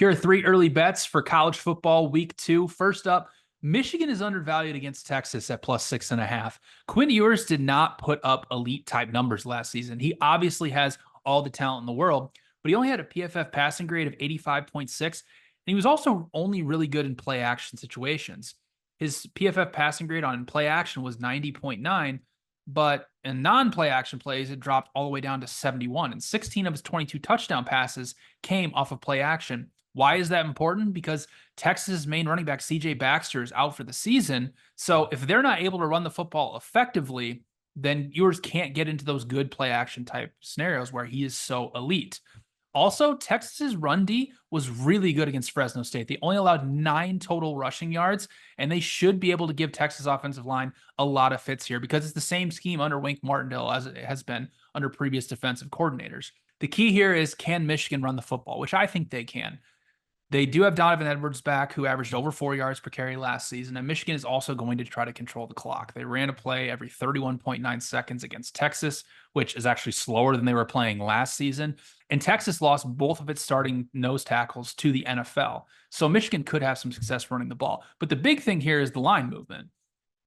Here are three early bets for college football week 2. First up, Michigan is undervalued against Texas at plus 6.5. Quinn Ewers did not put up elite type numbers last season. He obviously has all the talent in the world, but he only had a PFF passing grade of 85.6, and he was also only really good in play action situations. His PFF passing grade on play action was 90.9, but in non-play action plays, it dropped all the way down to 71, and 16 of his 22 touchdown passes came off of play action. Why is that important? Because Texas's main running back, CJ Baxter, is out for the season. So if they're not able to run the football effectively, then Ewers can't get into those good play action type scenarios where he is so elite. Also, Texas's run D was really good against Fresno State. They only allowed 9 total rushing yards, and they should be able to give Texas offensive line a lot of fits here because it's the same scheme under Wink Martindale as it has been under previous defensive coordinators. The key here is, can Michigan run the football, which I think they can. They do have Donovan Edwards back, who averaged over 4 yards per carry last season, and Michigan is also going to try to control the clock. They ran a play every 31.9 seconds against Texas, which is actually slower than they were playing last season. And Texas lost both of its starting nose tackles to the NFL. So Michigan could have some success running the ball. But the big thing here is the line movement.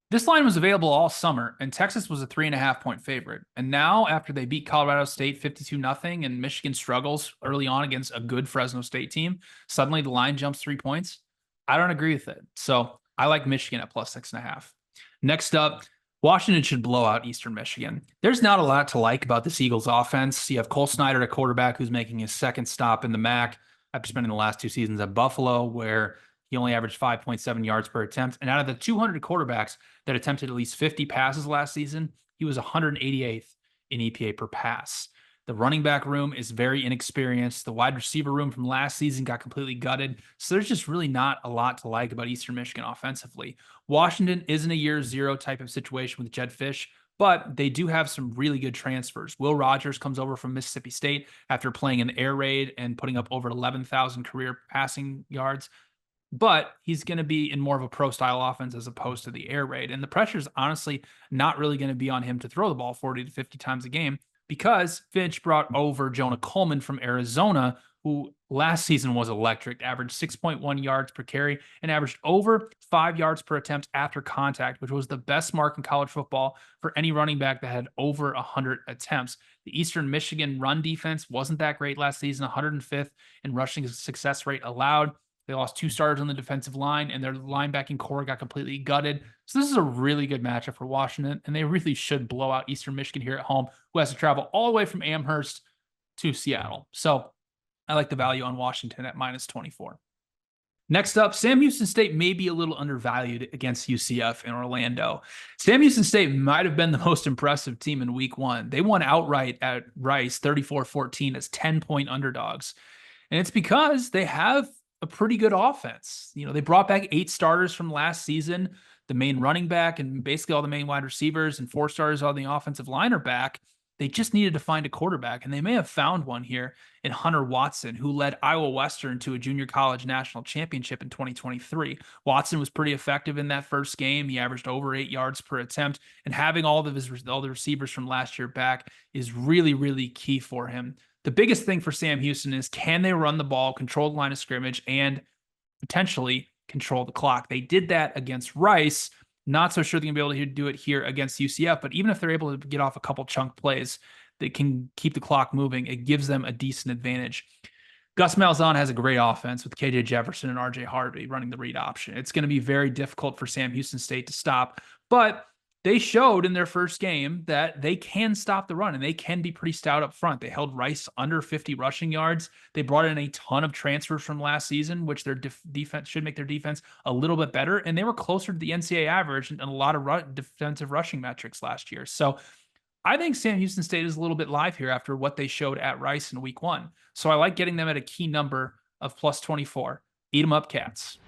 This line was available all summer, and Texas was a 3.5-point favorite. And now, after they beat Colorado State 52-0, and Michigan struggles early on against a good Fresno State team, suddenly the line jumps 3 points. I don't agree with it. So I like Michigan at plus 6.5. Next up, Washington should blow out Eastern Michigan. There's not a lot to like about this Eagles offense. You have Cole Snyder, a quarterback who's making his second stop in the MAC after spending the last 2 seasons at Buffalo, where he only averaged 5.7 yards per attempt. And out of the 200 quarterbacks that attempted at least 50 passes last season, he was 188th in EPA per pass. The running back room is very inexperienced. The wide receiver room from last season got completely gutted. So there's just really not a lot to like about Eastern Michigan offensively. Washington isn't a year zero type of situation with Jed Fish, but they do have some really good transfers. Will Rogers comes over from Mississippi State after playing an air raid and putting up over 11,000 career passing yards. But he's going to be in more of a pro-style offense as opposed to the air raid. And the pressure is honestly not really going to be on him to throw the ball 40 to 50 times a game because Finch brought over Jonah Coleman from Arizona, who last season was electric, averaged 6.1 yards per carry and averaged over 5 yards per attempt after contact, which was the best mark in college football for any running back that had over 100 attempts. The Eastern Michigan run defense wasn't that great last season, 105th in rushing success rate allowed. They lost 2 starters on the defensive line, and their linebacking core got completely gutted. So this is a really good matchup for Washington, and they really should blow out Eastern Michigan here at home, who has to travel all the way from Amherst to Seattle. So I like the value on Washington at minus 24. Next up, Sam Houston State may be a little undervalued against UCF in Orlando. Sam Houston State might have been the most impressive team in week 1. They won outright at Rice 34-14 as 10-point underdogs. And it's because they have a pretty good offense. You know, they brought back 8 starters from last season. The main running back and basically all the main wide receivers and 4 starters on the offensive line are back. They just needed to find a quarterback, and they may have found one here in Hunter Watson, who led Iowa Western to a junior college national championship in 2023. Watson was pretty effective in that first game. He averaged over 8 yards per attempt, and having all the receivers from last year back is really, really key for him. The biggest thing for Sam Houston is, can they run the ball, control the line of scrimmage, and potentially control the clock? They did that against Rice. Not so sure they're going to be able to do it here against UCF, but even if they're able to get off a couple chunk plays that can keep the clock moving, it gives them a decent advantage. Gus Malzahn has a great offense with KJ Jefferson and RJ Harvey running the read option. It's going to be very difficult for Sam Houston State to stop, but they showed in their first game that they can stop the run and they can be pretty stout up front. They held Rice under 50 rushing yards. They brought in a ton of transfers from last season, which their defense should make their defense a little bit better. And they were closer to the NCAA average and a lot of defensive rushing metrics last year. So I think Sam Houston State is a little bit live here after what they showed at Rice in week 1. So I like getting them at a key number of plus 24. Eat 'em up, Cats.